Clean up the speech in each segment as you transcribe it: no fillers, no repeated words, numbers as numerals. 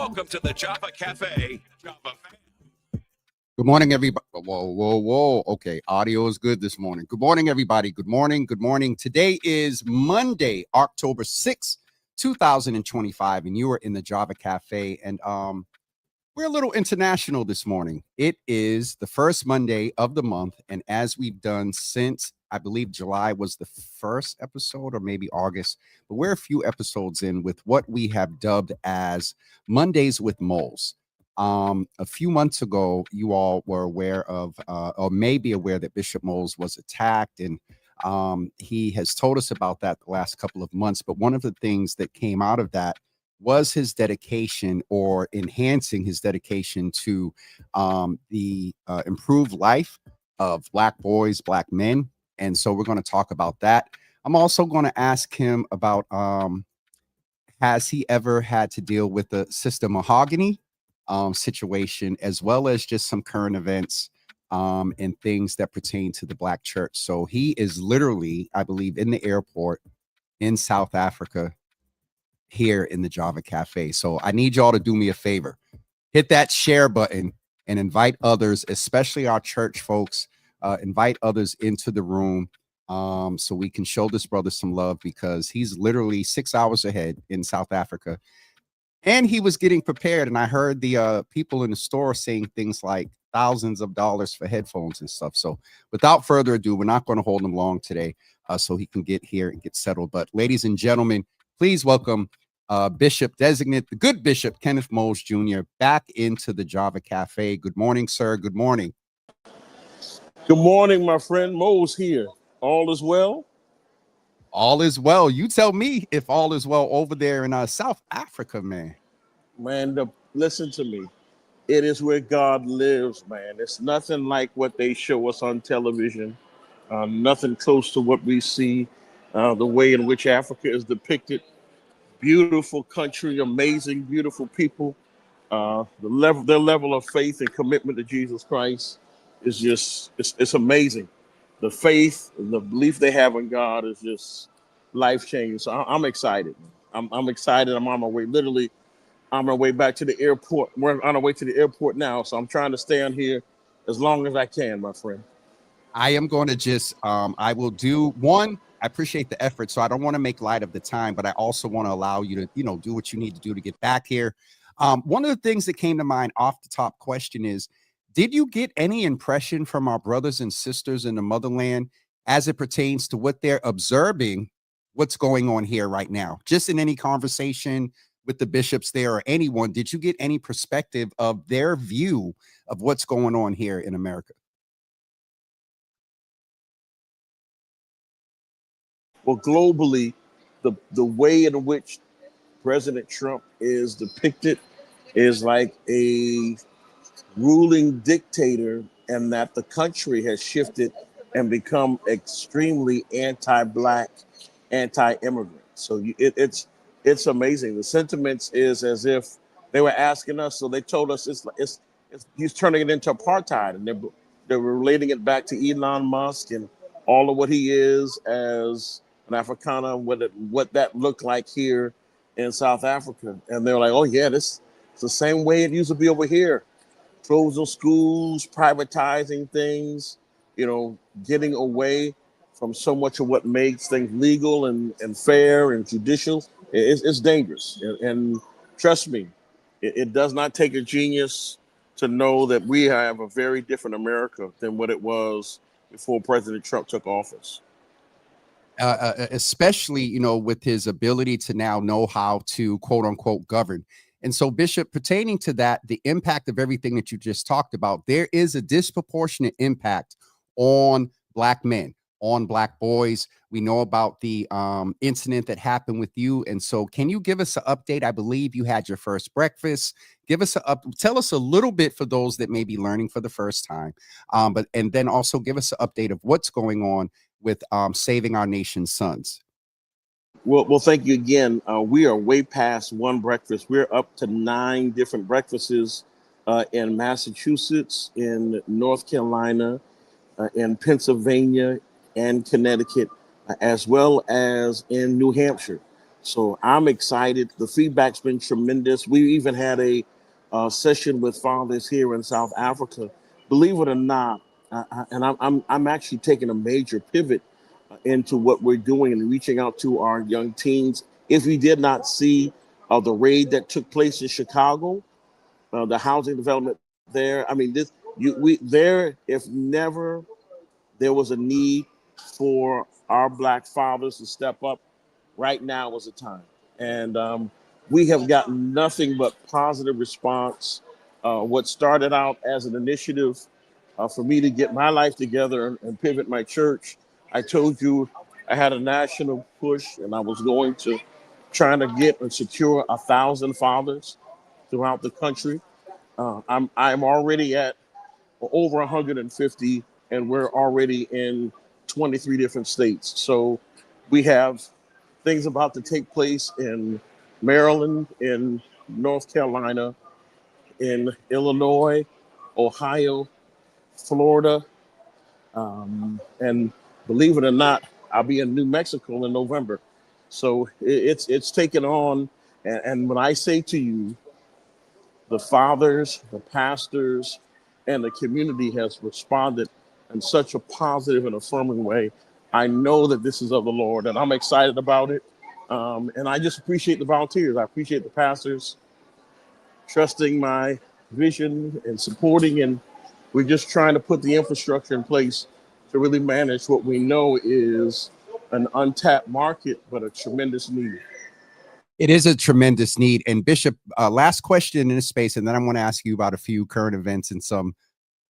Welcome to the Java Cafe. Java fan. Good morning, everybody. Whoa. Okay, audio is good this morning. Good morning, everybody. Good morning. Today is Monday, October 6th, 2025, and you are in the Java Cafe. And we're a little international this morning. It is the first Monday of the month, and as we've done since, I believe July was the first episode, or maybe August, but we're a few episodes in with what we have dubbed as Mondays with Moles. A few months ago, you all were aware of, or may be aware, that Bishop Moales was attacked, and he has told us about that the last couple of months. But one of the things that came out of that was his dedication, or enhancing his dedication, to the improved life of Black boys, Black men. And so we're going to talk about that. I'm also going to ask him about, has he ever had to deal with the Sister Mahogany situation, as well as just some current events and things that pertain to the Black church. So he is literally, I believe, in the airport in South Africa, here in the Java Cafe. So I need y'all to do me a favor. Hit that share button and invite others, especially our church folks. Invite others into the room so we can show this brother some love, because he's literally 6 hours ahead in South Africa. And he was getting prepared. And I heard the people in the store saying things like thousands of dollars for headphones and stuff. So without further ado, we're not going to hold him long today so he can get here and get settled. But ladies and gentlemen, please welcome Bishop-designate, the good Bishop Kenneth Moales Jr. back into the Java Cafe. Good morning, sir. Good morning. Good morning, my friend. Moales here. All is well? All is well. You tell me if all is well over there in South Africa, man. Man, listen to me. It is where God lives, man. It's nothing like what they show us on television. Nothing close to what we see, the way in which Africa is depicted. Beautiful country, amazing, beautiful people. Their level of faith and commitment to Jesus Christ is just, it's amazing. The faith and the belief they have in God is just life-changing. So I'm excited. I'm excited. I'm on my way. Literally, on my way back to the airport. We're on our way to the airport now. So I'm trying to stay on here as long as I can, my friend. I am going to just, I will do one. I appreciate the effort. So I don't want to make light of the time, but I also want to allow you to, do what you need to do to get back here. One of the things that came to mind off the top question is, did you get any impression from our brothers and sisters in the motherland as it pertains to what they're observing, what's going on here right now? Just in any conversation with the bishops there or anyone, did you get any perspective of their view of what's going on here in America? Well, globally, the way in which President Trump is depicted is like a ruling dictator, and that the country has shifted and become extremely anti-Black, anti-immigrant. So it's amazing. The sentiments is as if they were asking us. So they told us it's he's turning it into apartheid, and they're relating it back to Elon Musk and all of what he is as an Afrikaner, what that looked like here in South Africa. And they're like, oh yeah, it's the same way it used to be over here. Closing schools, privatizing things, getting away from so much of what makes things legal and fair and judicial. It's dangerous. And trust me, it does not take a genius to know that we have a very different America than what it was before President Trump took office. Especially, with his ability to now know how to, quote unquote, govern. And so, Bishop, pertaining to that, the impact of everything that you just talked about, there is a disproportionate impact on Black men, on Black boys. We know about the incident that happened with you. And so can you give us an update? I believe you had your first breakfast. Tell us a little bit for those that may be learning for the first time. And then also give us an update of what's going on with saving our nation's sons. Well, thank you again. We are way past one breakfast. We're up to 9 different breakfasts in Massachusetts, in North Carolina, in Pennsylvania, and Connecticut, as well as in New Hampshire. So I'm excited. The feedback's been tremendous. We even had a session with fathers here in South Africa. Believe it or not, and I'm actually taking a major pivot into what we're doing and reaching out to our young teens. If you did not see the raid that took place in Chicago, the housing development there. I mean, we there. If never there was a need for our Black fathers to step up, right now was the time. And we have gotten nothing but positive response. What started out as an initiative for me to get my life together and pivot my church, I told you I had a national push and I was going to trying to get and secure 1,000 fathers throughout the country. I'm already at over 150, and we're already in 23 different states. So we have things about to take place in Maryland, in North Carolina, in Illinois, Ohio, Florida, and believe it or not, I'll be in New Mexico in November. So it's taken on, and when I say to you, the fathers, the pastors, and the community has responded in such a positive and affirming way. I know that this is of the Lord, and I'm excited about it. And I just appreciate the volunteers. I appreciate the pastors trusting my vision and supporting. And we're just trying to put the infrastructure in place to really manage what we know is an untapped market, but a tremendous need. It is a tremendous need. And Bishop, last question in this space, and then I'm going to ask you about a few current events and some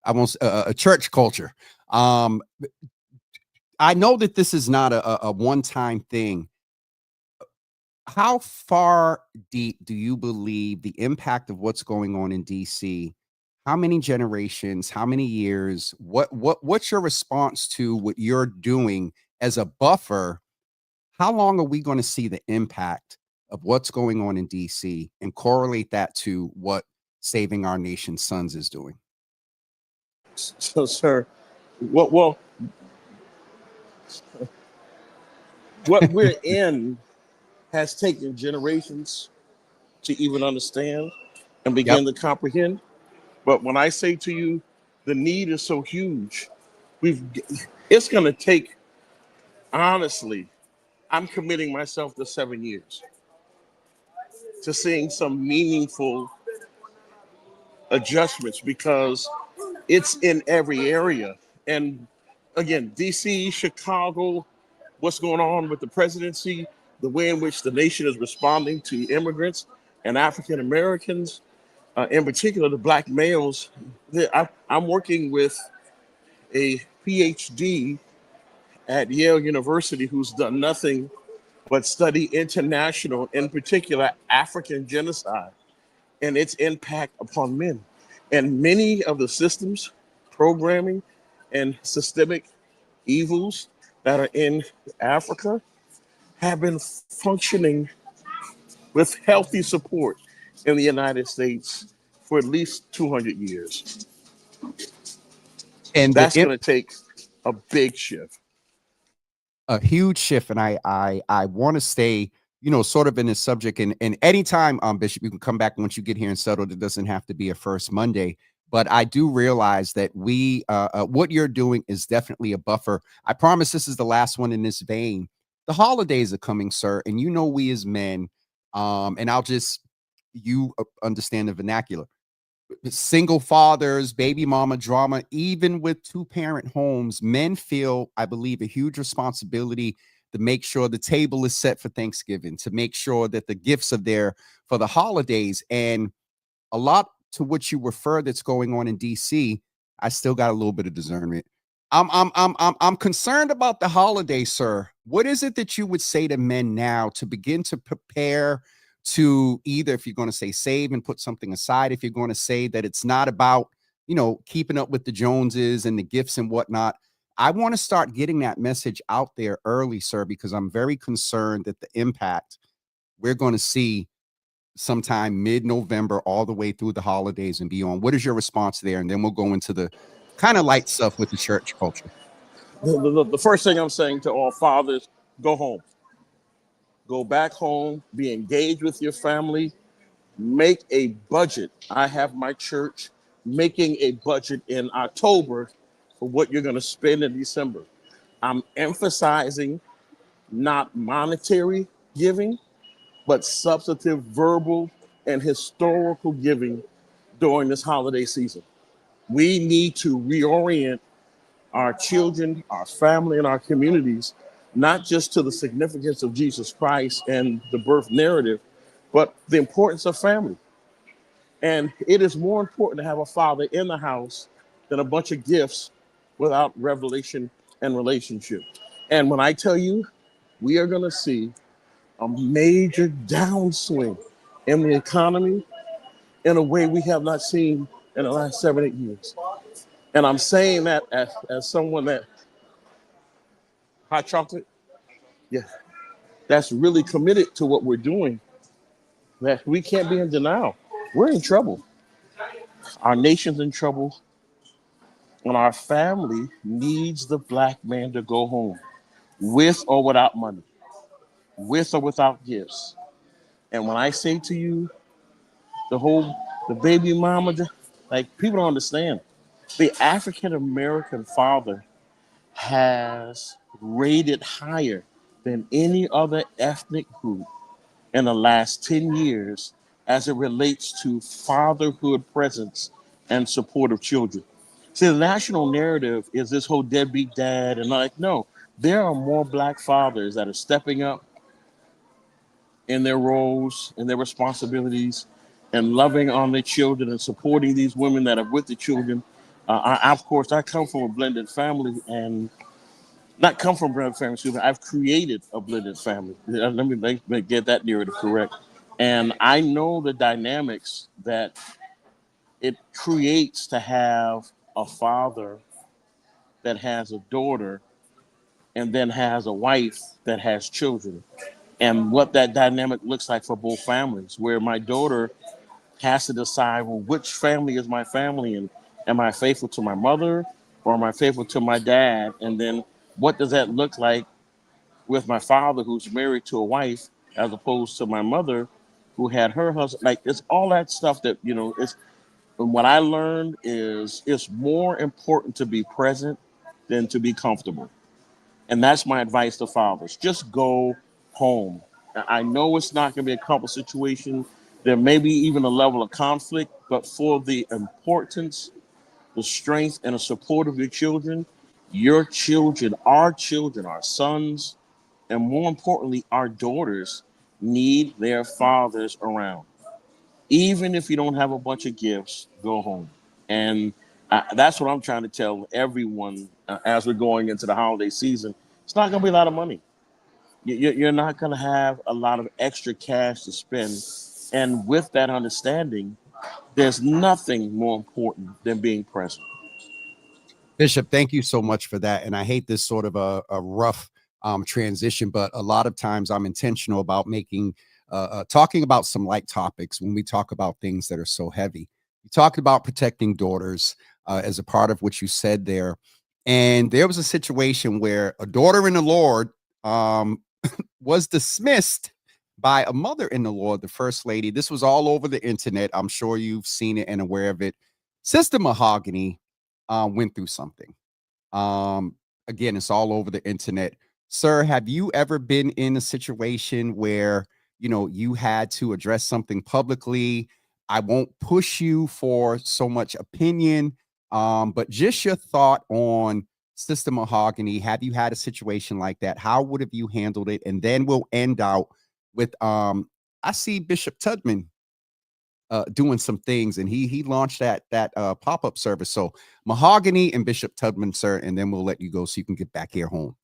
almost a church culture. I know that this is not a one-time thing. How far deep do you believe the impact of what's going on in DC? How many generations? How many years? What's your response to what you're doing as a buffer? How long are we going to see the impact of what's going on in DC and correlate that to what Saving Our Nation's Sons is doing? So, sir, well, what we're in has taken generations to even understand and Yep. begin to comprehend. But when I say to you, the need is so huge, we've it's going to take, honestly, I'm committing myself to 7 years to seeing some meaningful adjustments because it's in every area. And again, DC, Chicago, what's going on with the presidency, the way in which the nation is responding to immigrants and African Americans, in particular the Black males. I'm working with a PhD at Yale University who's done nothing but study international, in particular African genocide and its impact upon men. And many of the systems, programming, and systemic evils that are in Africa have been functioning with healthy support in the United States for at least 200 years. And That's going to take a big shift. a huge shift. And I want to stay, sort of in this subject. And anytime, Bishop, you can come back once you get here and settled. It doesn't have to be a first Monday. But I do realize that what you're doing is definitely a buffer. I promise this is the last one in this vein. The holidays are coming, sir. And we as men, and you understand the vernacular. Single fathers, baby mama drama, even with two-parent homes, men feel, I believe, a huge responsibility to make sure the table is set for Thanksgiving, to make sure that the gifts are there for the holidays. And a lot to what you refer that's going on in DC, I still got a little bit of discernment. I'm concerned about the holiday, sir. What is it that you would say to men now to begin to prepare to either, if you're going to say save and put something aside, if you're going to say that it's not about, keeping up with the Joneses and the gifts and whatnot. I want to start getting that message out there early, sir, because I'm very concerned that the impact we're going to see sometime mid-November all the way through the holidays and beyond. What is your response there? And then we'll go into the kind of light stuff with the church culture. The first thing I'm saying to all fathers, go home. Go back home, be engaged with your family, make a budget. I have my church making a budget in October for what you're going to spend in December. I'm emphasizing not monetary giving, but substantive, verbal, and historical giving during this holiday season. We need to reorient our children, our family, and our communities, not just to the significance of Jesus Christ and the birth narrative, but the importance of family. And it is more important to have a father in the house than a bunch of gifts without revelation and relationship. And when I tell you, we are going to see a major downswing in the economy in a way we have not seen in the last 7, 8 years. And I'm saying that as someone that hot chocolate, yeah, that's really committed to what we're doing, that we can't be in denial. We're in trouble. Our nation's in trouble, and our family needs the black man to go home with or without money, with or without gifts. And when I say to you, the baby mama, like people don't understand. The African American father has rated higher than any other ethnic group in the last 10 years as it relates to fatherhood presence and support of children. See, the national narrative is this whole deadbeat dad, and like, no, there are more black fathers that are stepping up in their roles and their responsibilities and loving on their children and supporting these women that are with the children. Of course, I come from a blended family and not come from a blended family, excuse me, I've created a blended family. Let me get that narrative correct. And I know the dynamics that it creates to have a father that has a daughter and then has a wife that has children, and what that dynamic looks like for both families, where my daughter has to decide, well, which family is my family, and am I faithful to my mother or am I faithful to my dad? And then what does that look like with my father who's married to a wife as opposed to my mother who had her husband? Like, it's all that stuff that, it's, and what I learned is it's more important to be present than to be comfortable. And that's my advice to fathers. Just go home. I know it's not going to be a couple situation. There may be even a level of conflict, but for the importance, the strength, and the support of your children, our sons, and more importantly, our daughters need their fathers around. Even if you don't have a bunch of gifts, go home. And that's what I'm trying to tell everyone as we're going into the holiday season. It's not going to be a lot of money. You're not going to have a lot of extra cash to spend. And with that understanding, there's nothing more important than being present. Bishop, thank you so much for that. And I hate this sort of a rough transition, but a lot of times I'm intentional about making talking about some light topics when we talk about things that are so heavy. You talked about protecting daughters as a part of what you said there. And there was a situation where a daughter in the Lord was dismissed by a mother in the Lord, the first lady. This was all over the internet. I'm sure you've seen it and aware of it. Sister Mahogany went through something. Um, Again, it's all over the internet. Sir, have you ever been in a situation where, you had to address something publicly? I won't push you for so much opinion, but just your thought on Sister Mahogany. Have you had a situation like that? How would have you handled it? And then we'll end out with I see Bishop Tubman doing some things, and he launched that pop-up service. So Mahogany and Bishop Tubman, sir, and then we'll let you go so you can get back here home.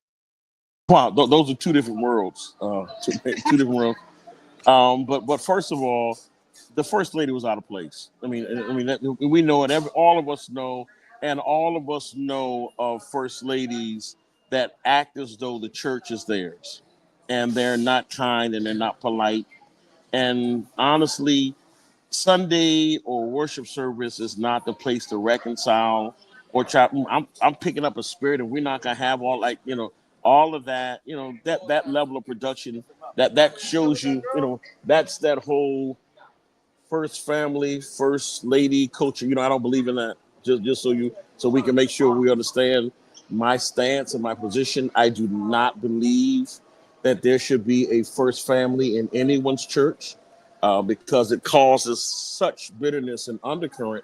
Wow, those are two different worlds. Two different worlds. But first of all, the first lady was out of place. We know it. All of us know, and all of us know of first ladies that act as though the church is theirs, and they're not kind and they're not polite. And honestly, Sunday or worship service is not the place to reconcile or try. I'm picking up a spirit, and we're not gonna have all, like, all of that, that level of production, that shows you, that's that whole first family, first lady culture. I don't believe in that. Just so we can make sure we understand my stance and my position. I do not believe that there should be a first family in anyone's church, because it causes such bitterness and undercurrent.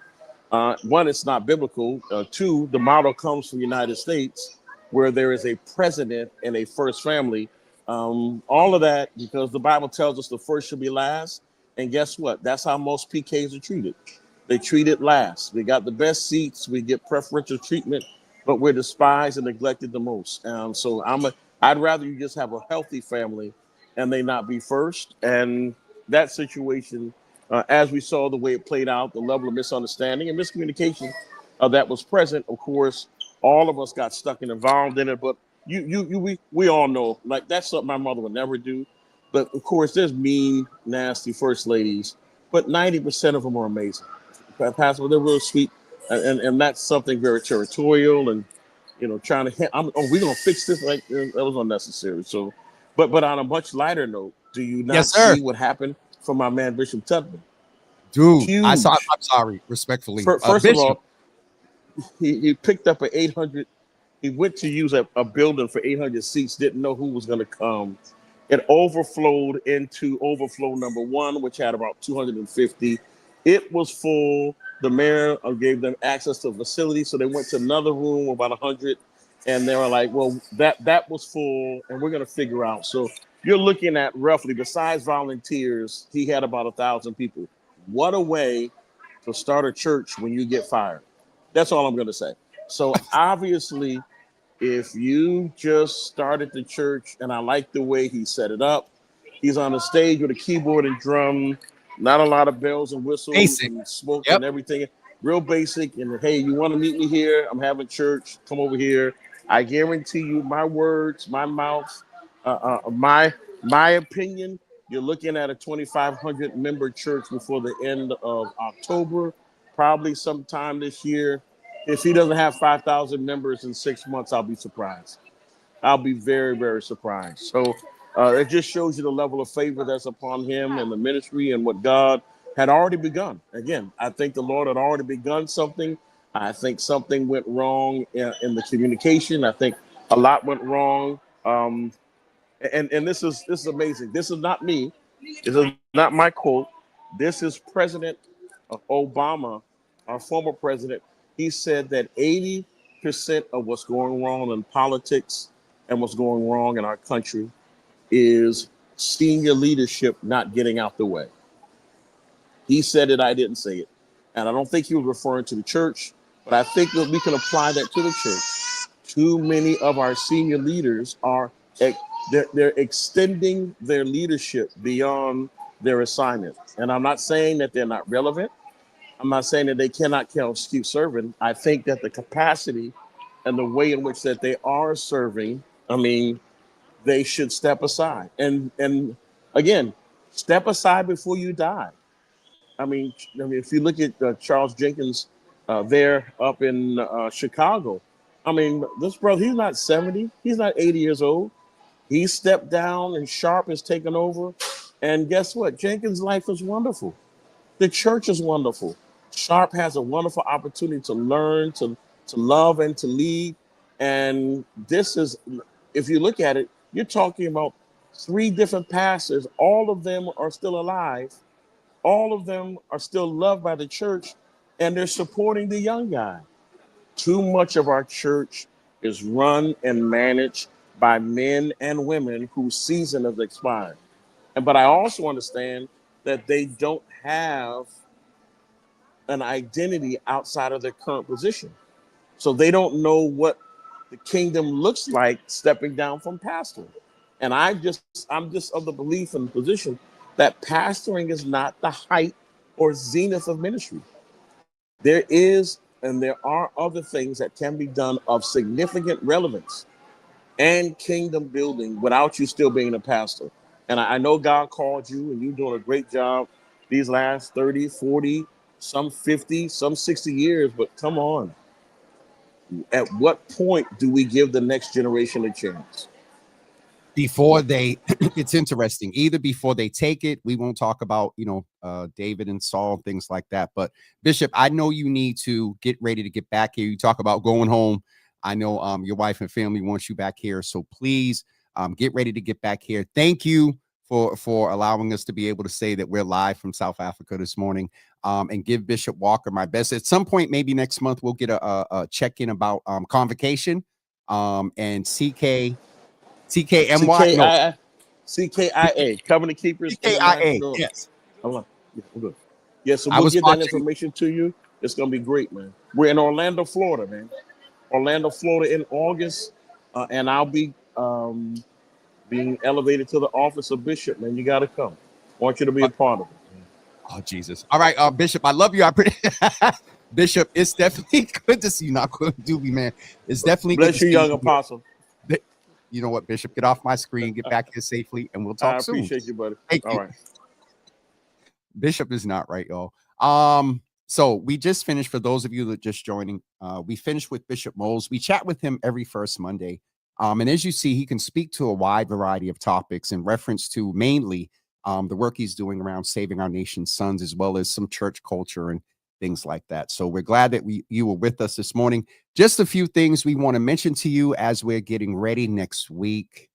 One, it's not biblical. Two, the model comes from the United States, where there is a president and a first family. All of that because the Bible tells us the first should be last. And guess what? That's how most PKs are treated. They treat it last. We got the best seats. We get preferential treatment, but we're despised and neglected the most. So I'd rather you just have a healthy family and they not be first. And that situation, as we saw the way it played out, the level of misunderstanding and miscommunication that was present, of course, all of us got stuck and involved in it. But we all know, like, that's something my mother would never do. But of course, there's mean, nasty first ladies, but 90% of them are amazing. Pastor, they're real sweet, and that's something very territorial and trying to. We're gonna fix this. Like, that was unnecessary. So, but on a much lighter note, do you not Yes, sir. see what happened from my man Bishop Tubman? Dude, Huge. I'm sorry, respectfully. First of Bishop, all, he picked up an 800. He went to use a building for 800 seats. Didn't know who was going to come. It overflowed into overflow number one, which had about 250. It was full. The mayor gave them access to the facility, so they went to another room, about 100, and they were like, "Well, that was full, and we're going to figure out." So you're looking at roughly, besides volunteers, he had about 1,000 people. What a way to start a church when you get fired. That's all I'm going to say. So obviously, if you just started the church, and I like the way he set it up, he's on the stage with a keyboard and drum, not a lot of bells and whistles basic. and smoke Yep. and everything. Real basic. And hey, you want to meet me here? I'm having church. Come over here. I guarantee you, my words, my mouth, my opinion. You're looking at a 2,500 member church before the end of October, probably sometime this year. If he doesn't have 5,000 members in 6 months, I'll be surprised. I'll be very, very surprised. So it just shows you the level of favor that's upon him and the ministry and what God had already begun. Again, I think the Lord had already begun something. I think something went wrong in the communication. I think a lot went wrong. And this is amazing. This is not me. This is not my quote. This is President Obama, our former president. He said that 80% of what's going wrong in politics and what's going wrong in our country is senior leadership not getting out the way. He said it, I didn't say it. And I don't think he was referring to the church, but I think that we can apply that to the church. Too many of our senior leaders are they're extending their leadership beyond their assignment. And I'm not saying that they're not relevant. I'm not saying that they cannot keep serving. I think that the capacity and the way in which that they are serving, I mean, they should step aside. And again, step aside before you die. I mean, if you look at Charles Jenkins there up in Chicago, I mean, this brother, he's not 70, he's not 80 years old. He stepped down and Sharp has taken over. And guess what? Jenkins' life is wonderful. The church is wonderful. Sharp has a wonderful opportunity to learn, to love, and to lead. And this is, if you look at it, you're talking about three different pastors. All of them are still alive. All of them are still loved by the church, and they're supporting the young guy. Too much of our church is run and managed by men and women whose season has expired. But I also understand that they don't have an identity outside of their current position. So they don't know what the kingdom looks like stepping down from pastoring. And I'm just of the belief and position that pastoring is not the height or zenith of ministry. There is and there are other things that can be done of significant relevance and kingdom building without you still being a pastor. And I know God called you and you're doing a great job these last 30, 40, some 50, some 60 years, but come on. At what point do we give the next generation a chance? Before they, it's interesting. Either before they take it, we won't talk about, David and Saul, things like that. But Bishop, I know you need to get ready to get back here. You talk about going home. I know your wife and family wants you back here. So please get ready to get back here. Thank you for allowing us to be able to say that we're live from South Africa this morning, and give Bishop Walker my best. At some point, maybe next month, we'll get a check-in about convocation and CKMY, no, CKIA, Covenant Keepers CKIA. International. Yes, I'm like, yeah, I'm good. Yeah, so I we'll was get that watching. information to you. It's gonna be great, man. We're in Orlando, Florida, man. Orlando, Florida in August, and I'll be being elevated to the office of Bishop. Man, you got to come. I want you to be a part of it. Oh Jesus! All right, Bishop, I love you. Bishop, it's definitely good to see you. Not good, Doobie, man. It's definitely Bless good to you, see young you. apostle. You know what, Bishop? Get off my screen. Get back here safely, and we'll talk I soon. appreciate you, buddy. Thank All you. right. Bishop is not right, y'all. So we just finished, for those of you that just joining, we finished with Bishop Moales. We chat with him every first Monday. And as you see, he can speak to a wide variety of topics in reference to mainly the work he's doing around saving our nation's sons, as well as some church culture and things like that. So we're glad that you were with us this morning. Just a few things we want to mention to you as we're getting ready next week.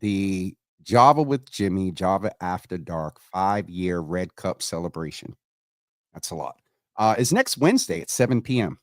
The Java with Jimmy, Java After Dark 5-year Red Cup celebration. That's a lot. Is next Wednesday at 7 p.m.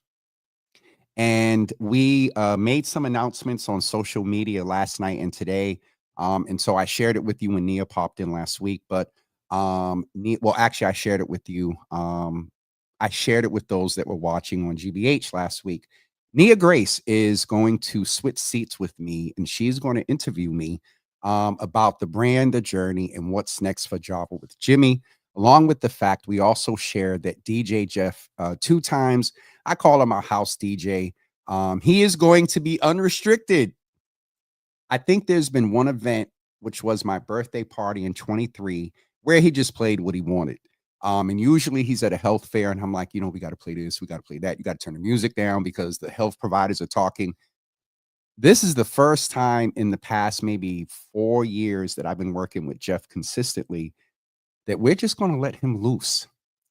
And we made some announcements on social media last night and today. And so I shared it with you when Nia popped in last week. But actually, I shared it with you. I shared it with those that were watching on GBH last week. Nia Grace is going to switch seats with me, and she's going to interview me about the brand, the journey, and what's next for Java with Jimmy. Along with the fact we also shared that DJ Jeff, 2 times, I call him our house DJ. He is going to be unrestricted. I think there's been one event, which was my birthday party in 23, where he just played what he wanted. And usually he's at a health fair, and I'm like, we got to play this, we got to play that. You got to turn the music down because the health providers are talking. This is the first time in the past maybe 4 years that I've been working with Jeff consistently that we're just going to let him loose.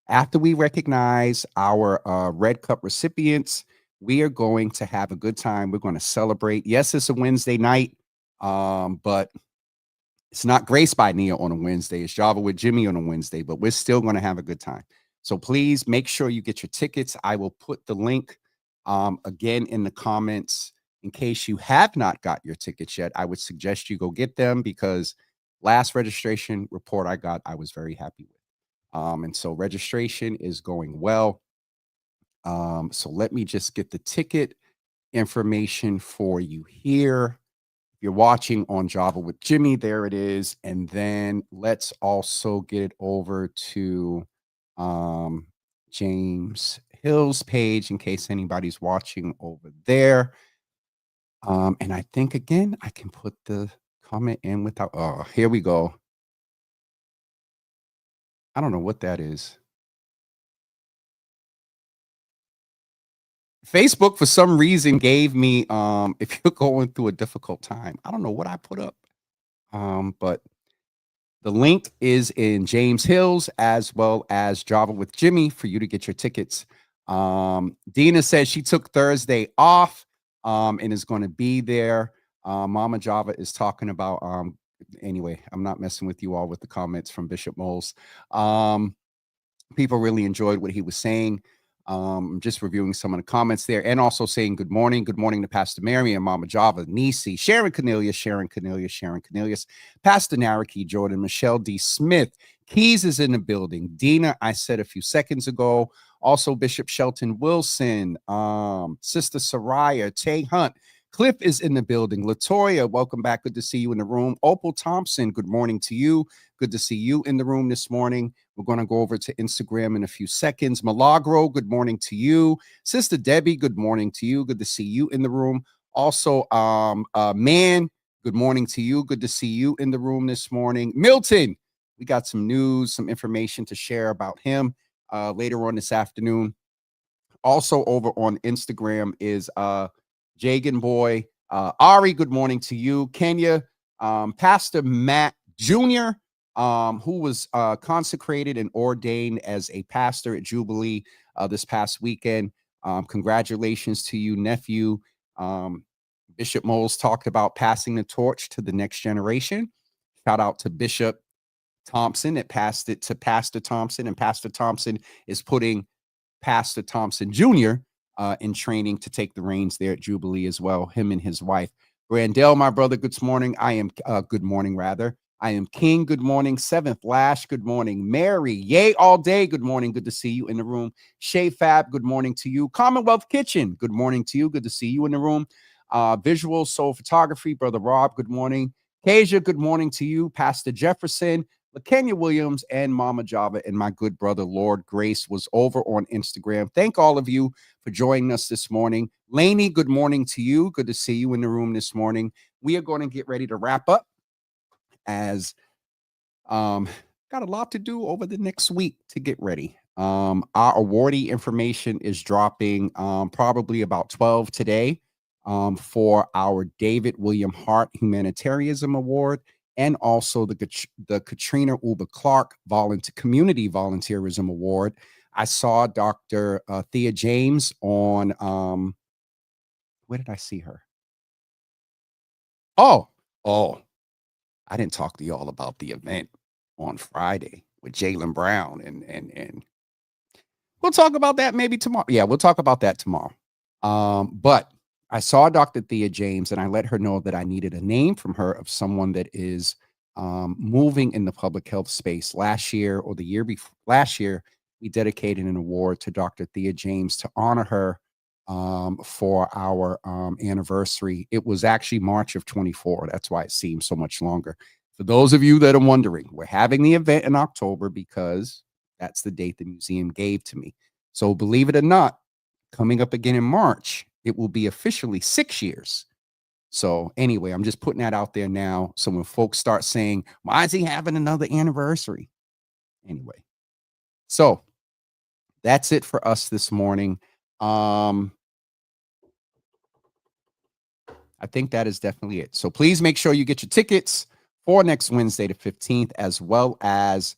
After we recognize our Red Cup recipients, we are going to have a good time. We're going to celebrate. Yes, it's a Wednesday night, but it's not Grace by Nia on a Wednesday. It's Java with Jimmy on a Wednesday, but we're still going to have a good time. So please make sure you get your tickets. I will put the link again in the comments. In case you have not got your tickets yet, I would suggest you go get them, because last registration report I got, I was very happy with. And so registration is going well. So let me just get the ticket information for you here. If you're watching on Java with Jimmy, there it is. And then let's also get it over to James Hill's page in case anybody's watching over there. And I think, again, I can put the comment in without, here we go. I don't know what that is. Facebook, for some reason, gave me, if you're going through a difficult time, I don't know what I put up. But the link is in James Hills as well as Java with Jimmy for you to get your tickets. Dina says she took Thursday off and is going to be there. Mama Java is talking about, anyway, I'm not messing with you all with the comments from Bishop Moales. People really enjoyed what he was saying. Just reviewing some of the comments there, and also saying good morning to Pastor Mary and Mama Java, Nisi, Sharon Cornelius, Pastor Naraki, Jordan, Michelle D. Smith, Keys is in the building. Dina, I said a few seconds ago. Also, Bishop Shelton Wilson, Sister Soraya, Tay Hunt, Cliff is in the building. Latoya, welcome back. Good to see you in the room. Opal Thompson, good morning to you. Good to see you in the room this morning. We're going to go over to Instagram in a few seconds. Milagro, good morning to you. Sister Debbie, good morning to you. Good to see you in the room. Also, Man, good morning to you. Good to see you in the room this morning. Milton, we got some news, some information to share about him later on this afternoon. Also over on Instagram is Jagan Boy. Ari, good morning to you. Kenya, Pastor Matt Jr., who was consecrated and ordained as a pastor at Jubilee this past weekend. Congratulations to you, nephew. Bishop Moales talked about passing the torch to the next generation. Shout out to Bishop Thompson that passed it to Pastor Thompson, and Pastor Thompson is putting Pastor Thompson Jr. In training to take the reins there at Jubilee as well, him and his wife. Brandell, my brother, good morning. I am good morning, rather. I am King. Good morning. Seventh Lash. Good morning. Mary. Yay all day. Good morning. Good to see you in the room. Shay Fab. Good morning to you. Commonwealth Kitchen. Good morning to you. Good to see you in the room. Visual Soul Photography. Brother Rob. Good morning. Kasia. Good morning to you. Pastor Jefferson. LaKenya Williams and Mama Java and my good brother Lord Grace was over on Instagram. Thank all of you for joining us this morning. Lainey, good morning to you. Good to see you in the room this morning. We are going to get ready to wrap up as got a lot to do over the next week to get ready. Our awardee information is dropping probably about 12 today for our David William Hart Humanitarianism Award, and also the Katrina Uber Clark Community Volunteerism Award. I saw Dr. Thea James on, where did I see her? Oh, I didn't talk to y'all about the event on Friday with Jaylen Brown, and we'll talk about that maybe tomorrow. Yeah, we'll talk about that tomorrow. But I saw Dr. Thea James, and I let her know that I needed a name from her of someone that is moving in the public health space. Last year, or the year before, last year, we dedicated an award to Dr. Thea James to honor her for our anniversary. It was actually March of 24. That's why it seems so much longer. For those of you that are wondering, we're having the event in October because that's the date the museum gave to me. So believe it or not, coming up again in March, it will be officially 6 years. So anyway, I'm just putting that out there now. So when folks start saying, why is he having another anniversary? Anyway, so that's it for us this morning. I think that is definitely it. So please make sure you get your tickets for next Wednesday, the 15th, as well as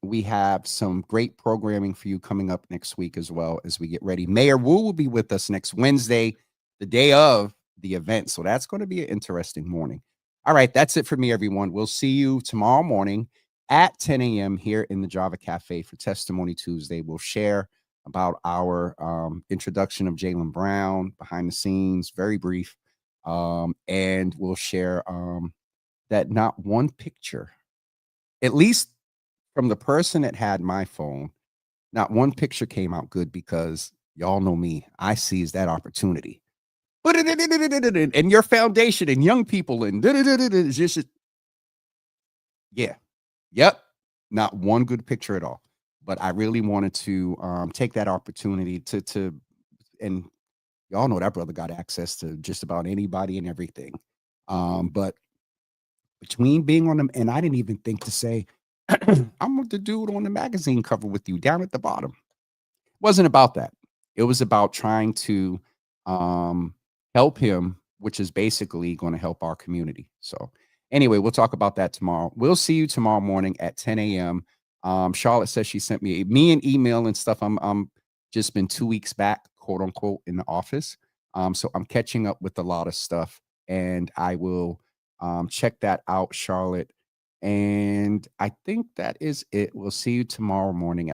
we have some great programming for you coming up next week as well as we get ready. Mayor Wu will be with us next Wednesday, the day of the event. So that's going to be an interesting morning. All right, that's it for me, everyone. We'll see you tomorrow morning at 10 a.m. here in the Java Cafe for Testimony Tuesday. We'll share about our introduction of Jaylen Brown, behind the scenes, very brief. And we'll share that not one picture, at least from the person that had my phone, not one picture came out good, because y'all know me. I seized that opportunity. And your foundation and young people and just, yeah. Yep. Not one good picture at all. But I really wanted to take that opportunity to, and y'all know that brother got access to just about anybody and everything. But between being on them, and I didn't even think to say, I'm the dude on the magazine cover with you down at the bottom. It wasn't about that. It was about trying to help him, which is basically going to help our community. So anyway, we'll talk about that tomorrow. We'll see you tomorrow morning at 10 a.m. Charlotte says she sent me an email and stuff. I'm just been 2 weeks back, quote unquote, in the office. So I'm catching up with a lot of stuff, and I will check that out, Charlotte. And I think that is it. We'll see you tomorrow morning.